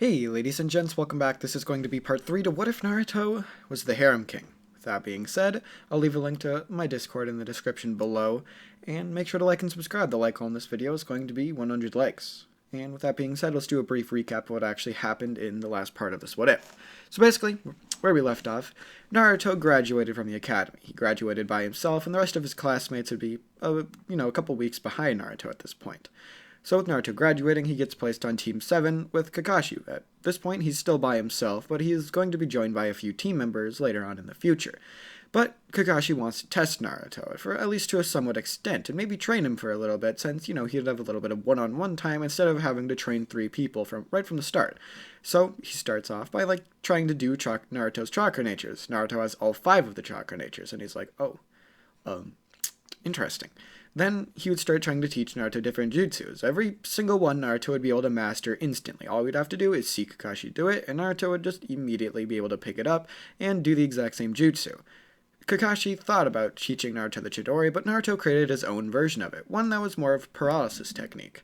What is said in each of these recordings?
Hey ladies and gents, welcome back. This is going to be part 3 to What If Naruto Was the Harem King? With that being said, I'll leave a link to my Discord in the description below, and make sure to like and subscribe. The like goal in this video is going to be 100 likes. And with that being said, let's do a brief recap of what actually happened in the last part of this What If. So basically, where we left off, Naruto graduated from the academy. He graduated by himself, and the rest of his classmates would be, a couple weeks behind Naruto at this point. So with Naruto graduating, he gets placed on Team 7 with Kakashi. At this point, he's still by himself, but he is going to be joined by a few team members later on in the future. But Kakashi wants to test Naruto, for at least to a somewhat extent, and maybe train him for a little bit, since, he'd have a little bit of one-on-one time instead of having to train 3 people right from the start. So he starts off by, trying to do Naruto's chakra natures. Naruto has all 5 of the chakra natures, and he's like, interesting. Then he would start trying to teach Naruto different jutsus. Every single one Naruto would be able to master instantly. All we'd have to do is see Kakashi do it, and Naruto would just immediately be able to pick it up and do the exact same jutsu. Kakashi thought about teaching Naruto the Chidori, but Naruto created his own version of it, one that was more of a paralysis technique.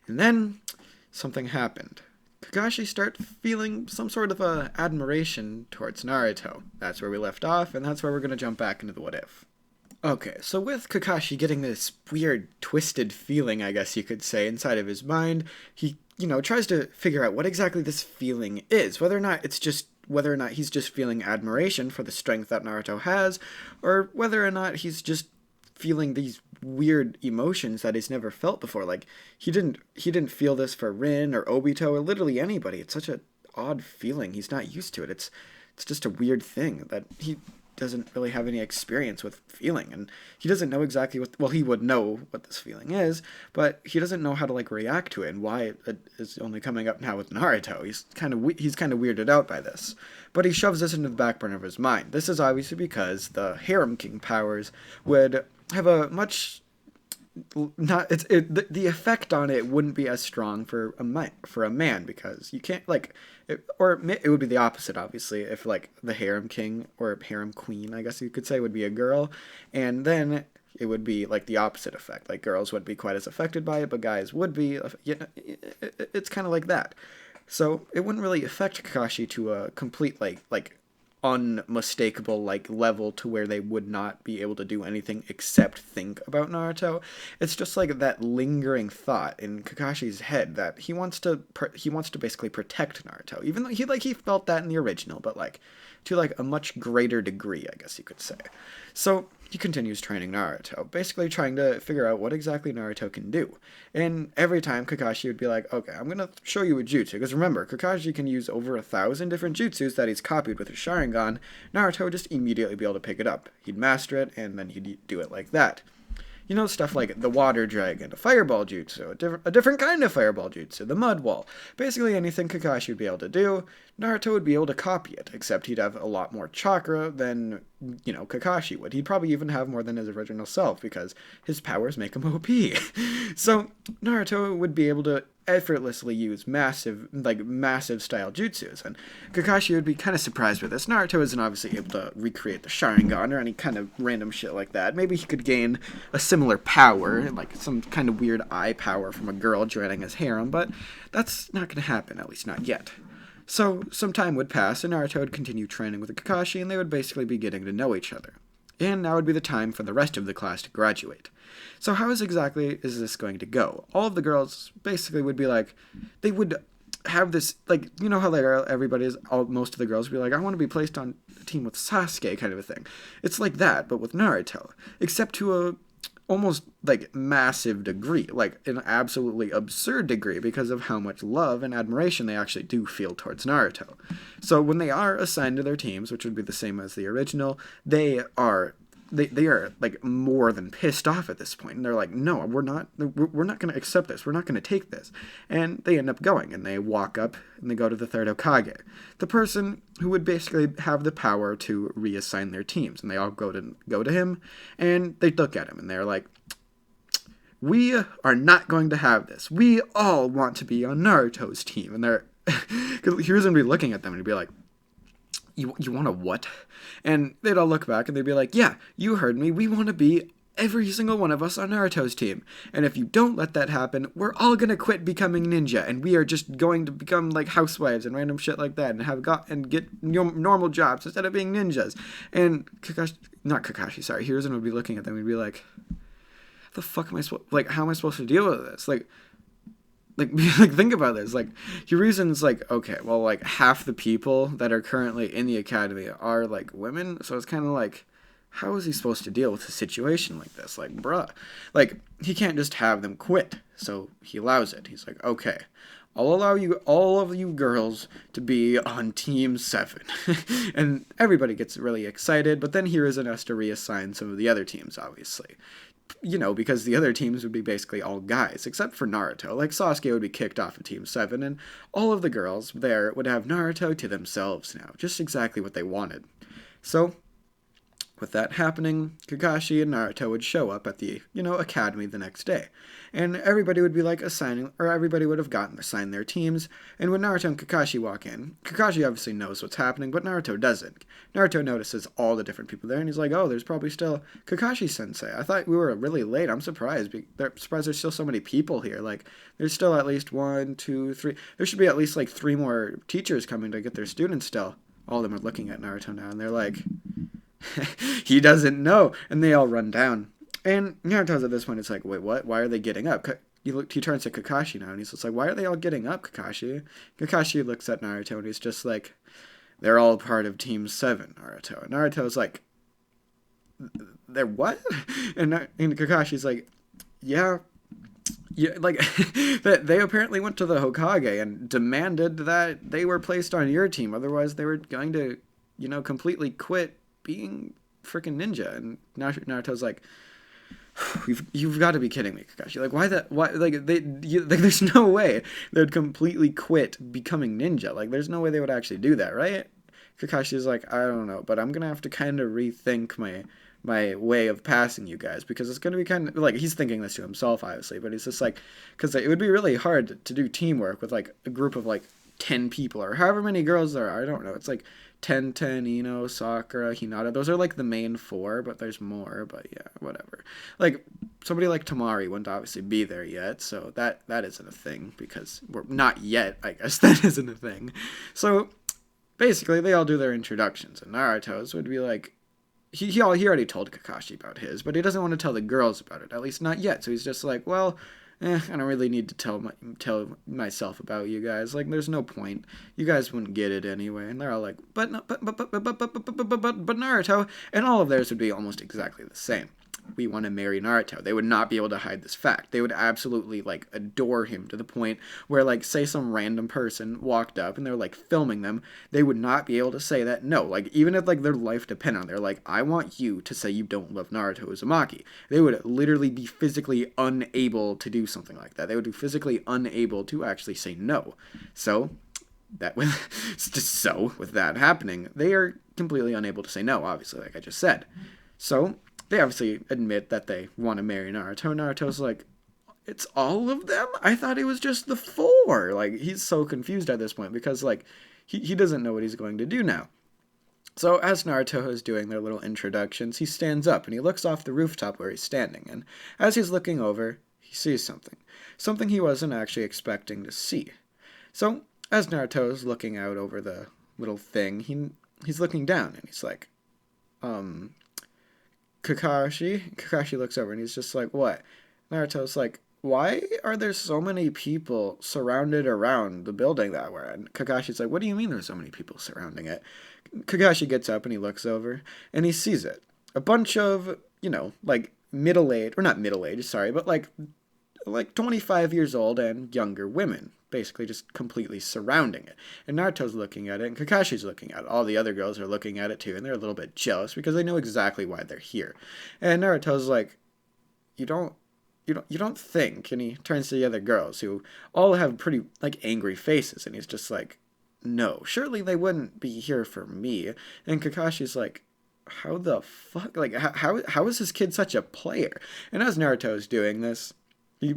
And then something happened. Kakashi started feeling some sort of admiration towards Naruto. That's where we left off, and that's where we're going to jump back into the what if. Okay, so with Kakashi getting this weird, twisted feeling, I guess you could say, inside of his mind, he, tries to figure out what exactly this feeling is, whether or not he's just feeling admiration for the strength that Naruto has, or whether or not he's just feeling these weird emotions that he's never felt before. Like, he didn't feel this for Rin or Obito or literally anybody. It's such an odd feeling. He's not used to it. It's just a weird thing that he doesn't really have any experience with feeling, and he doesn't know exactly he would know what this feeling is, but he doesn't know how to react to it and why it is only coming up now with Naruto. He's kind of weirded out by this, but he shoves this into the back burner of his mind. This is obviously because the Harem King powers would have a much the effect on it wouldn't be as strong for a man, because you can't it would be the opposite, obviously, if the Harem King or Harem Queen, I guess you could say, would be a girl, and then it would be the opposite effect. Girls wouldn't be quite as affected by it, but guys would be. It's kind of like that. So it wouldn't really affect Kakashi to a complete unmistakable level to where they would not be able to do anything except think about Naruto. It's just that lingering thought in Kakashi's head that he wants to basically protect Naruto, even though he felt that in the original, but to a much greater degree, I guess you could say. So he continues training Naruto, basically trying to figure out what exactly Naruto can do. And every time Kakashi would be like, okay, I'm going to show you a jutsu. Because remember, Kakashi can use over 1,000 different jutsus that he's copied with his Sharingan. Naruto would just immediately be able to pick it up. He'd master it, and then he'd do it like that. Stuff like the water dragon, a fireball jutsu, a different kind of fireball jutsu, the mud wall. Basically anything Kakashi would be able to do, Naruto would be able to copy it, except he'd have a lot more chakra than, Kakashi would. He'd probably even have more than his original self, because his powers make him OP. So Naruto would be able to effortlessly use massive style jutsus, and Kakashi would be kind of surprised with this. Naruto isn't obviously able to recreate the Sharingan or any kind of random shit like that. Maybe he could gain a similar power, some kind of weird eye power from a girl joining his harem, but that's not going to happen, at least not yet. So some time would pass, and Naruto would continue training with Kakashi, and they would basically be getting to know each other. And now would be the time for the rest of the class to graduate. So how exactly is this going to go? All of the girls basically would be they would have this, how most of the girls would be I want to be placed on a team with Sasuke kind of a thing. It's like that, but with Naruto. Except to a almost massive degree, an absolutely absurd degree, because of how much love and admiration they actually do feel towards Naruto. So when they are assigned to their teams, which would be the same as the original, they are more than pissed off at this point, and they're no, we're not going to accept this, we're not going to take this, and they end up going, and they walk up and they go to the third Hokage, the person who would basically have the power to reassign their teams, and they all go to him, and they look at him, and they're we are not going to have this. We all want to be on Naruto's team, and they're because he was going to be looking at them and he'd be you want a what? And they'd all look back and they'd be yeah, you heard me. We want to be every single one of us on Naruto's team. And if you don't let that happen, we're all gonna quit becoming ninja, and we are just going to become like housewives and random shit like that, and get normal jobs instead of being ninjas. And not Kakashi, sorry, Hiruzen would be looking at them and be like, "The fuck am I supposed? Like, how am I supposed to deal with this? Like, think about this. Like, Hiruzen's like, okay, well, like, half the people that are currently in the academy are, like, women, so it's kind of like, how is he supposed to deal with a situation like this? Like, bruh. Like, he can't just have them quit, so he allows it. He's like, okay, I'll allow you, all of you girls, to be on Team 7. And everybody gets really excited, but then Hiruzen has to reassign some of the other teams, obviously. Because the other teams would be basically all guys, except for Naruto. Like, Sasuke would be kicked off of Team 7, and all of the girls there would have Naruto to themselves now. Just exactly what they wanted. So, with that happening, Kakashi and Naruto would show up at the, academy the next day. And everybody would be like everybody would have gotten assigned their teams. And when Naruto and Kakashi walk in, Kakashi obviously knows what's happening, but Naruto doesn't. Naruto notices all the different people there, and he's like, oh, there's probably still Kakashi-sensei. I thought we were really late. I'm surprised. Surprised there's still so many people here. Like, there's still at least 1, 2, 3. There should be at least, like, 3 more teachers coming to get their students still. All of them are looking at Naruto now, and they're like, he doesn't know. And they all run down. And Naruto's at this point, it's like, wait, what? Why are they getting up? He turns to Kakashi now, and he's just like, why are they all getting up, Kakashi? Kakashi looks at Naruto, and he's just like, they're all part of Team 7, Naruto. And Naruto's like, they're what? And Kakashi's like, yeah, like, they apparently went to the Hokage and demanded that they were placed on your team. Otherwise, they were going to, completely quit being freaking ninja. And Naruto's like, you've got to be kidding me, Kakashi. Like, there's no way they'd completely quit becoming ninja. Like, there's no way they would actually do that, right? Kakashi's like, I don't know, but I'm gonna have to kind of rethink my way of passing you guys, because it's gonna be kind of like, he's thinking this to himself, obviously, but he's just like, because it would be really hard to do teamwork with like a group of like 10 people or however many girls there are. I don't know. It's like Tenten, Ino, Sakura, Hinata. Those are like the main 4, but there's more. But yeah, whatever. Like, somebody like Tamari wouldn't obviously be there yet, so that isn't a thing, because we're not yet, I guess. That isn't a thing. So basically, they all do their introductions, and Naruto's would be like, he already told Kakashi about his, but he doesn't want to tell the girls about it, at least not yet. So he's just like, well, I don't really need to tell myself about you guys. Like, there's no point. You guys wouldn't get it anyway. And they're all like, but Naruto. And all of theirs would be almost exactly the same. We want to marry Naruto. They would not be able to hide this fact. They would absolutely, like, adore him to the point where, like, say some random person walked up and they're, like, filming them, they would not be able to say that no. Like, even if, like, their life depended on it, they're like, I want you to say you don't love Naruto Uzumaki. They would literally be physically unable to do something like that. They would be physically unable to actually say no. So, with that happening, they are completely unable to say no, obviously, like I just said. So they obviously admit that they want to marry Naruto. Naruto's like, it's all of them? I thought it was just the 4. Like, he's so confused at this point because, like, he doesn't know what he's going to do now. So as Naruto is doing their little introductions, he stands up and he looks off the rooftop where he's standing. And as he's looking over, he sees something. Something he wasn't actually expecting to see. So as Naruto is looking out over the little thing, he's looking down and he's like, Kakashi looks over and he's just like, what? Naruto's like, why are there so many people surrounded around the building that we're in? Kakashi's like, what do you mean there's so many people surrounding it? Kakashi gets up and he looks over and he sees it. A bunch of, like middle-aged, or not middle-aged, sorry, but like 25 years old and younger women, basically just completely surrounding it. And Naruto's looking at it, and Kakashi's looking at it. All the other girls are looking at it too, and they're a little bit jealous because they know exactly why they're here. And Naruto's like, you don't think, and he turns to the other girls who all have pretty, like, angry faces, and he's just like, no, surely they wouldn't be here for me. And Kakashi's like, how the fuck, like, how is this kid such a player? And as Naruto is doing this, he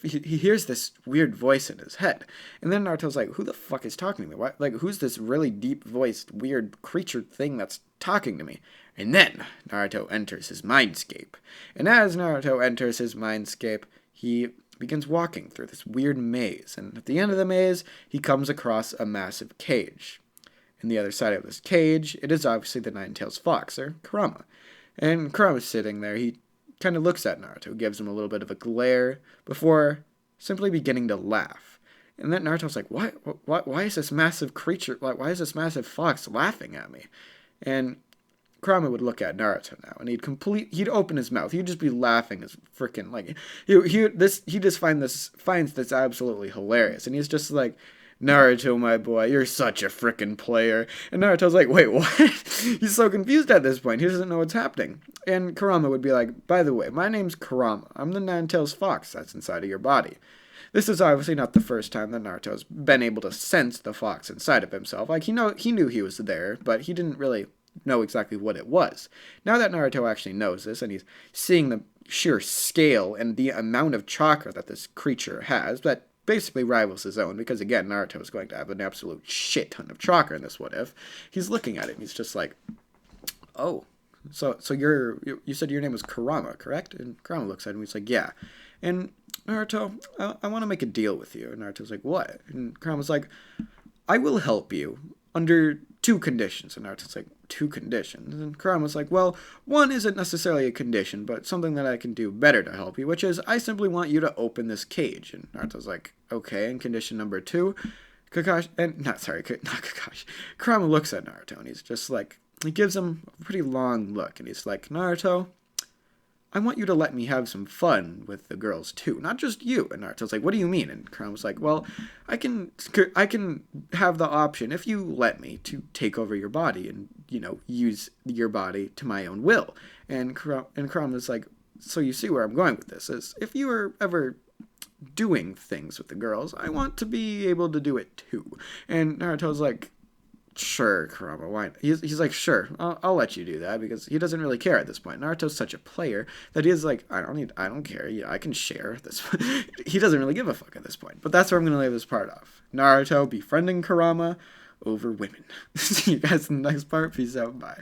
he hears this weird voice in his head, and then Naruto's like, who the fuck is talking to me? What, like, who's this really deep voiced weird creature thing that's talking to me? And then Naruto enters his mindscape, and as Naruto enters his mindscape, he begins walking through this weird maze, and at the end of the maze, he comes across a massive cage. On the other side of this cage, it is obviously the Nine-Tails Fox, or Kurama. And Kurama's sitting there. He kind of looks at Naruto, gives him a little bit of a glare, before simply beginning to laugh. And then Naruto's like, why is this massive creature, why is this massive fox laughing at me? And Kurama would look at Naruto now, and he'd open his mouth. He'd just be laughing as freaking, like, he just finds this absolutely hilarious. And he's just like, Naruto, my boy, you're such a frickin' player. And Naruto's like, wait, what? He's so confused at this point. He doesn't know what's happening. And Kurama would be like, by the way, my name's Kurama. I'm the Nine-Tails Fox that's inside of your body. This is obviously not the first time that Naruto's been able to sense the fox inside of himself. Like, he knew he was there, but he didn't really know exactly what it was. Now that Naruto actually knows this, and he's seeing the sheer scale and the amount of chakra that this creature has, that basically rivals his own, because again, Naruto is going to have an absolute shit ton of chakra in this what if. He's looking at it and he's just like, oh, so you said your name was Kurama, correct? And Kurama looks at him and he's like, yeah. And Naruto, I want to make a deal with you. And Naruto's like, what? And Kurama's like, I will help you under 2 conditions. And Naruto's like, 2 conditions? And Kurama's like, well, one isn't necessarily a condition, but something that I can do better to help you, which is I simply want you to open this cage. And Naruto's like, okay. And condition number 2, not Kakashi. Kurama looks at Naruto and he's just like, he gives him a pretty long look and he's like, Naruto, I want you to let me have some fun with the girls too, not just you. And Naruto's like, what do you mean? And Kurama's like, well, I can have the option, if you let me, to take over your body and, use your body to my own will. And Kurama's like, so you see where I'm going with this, is if you are ever doing things with the girls, I want to be able to do it too. And Naruto's like, sure, Kurama, why? He's like, sure, I'll let you do that, because he doesn't really care at this point. Naruto's such a player that he's like, I don't care. Yeah, I can share this. He doesn't really give a fuck at this point. But that's where I'm gonna leave this part off. Naruto befriending Kurama over women. See you guys in the next part. Peace out. Bye.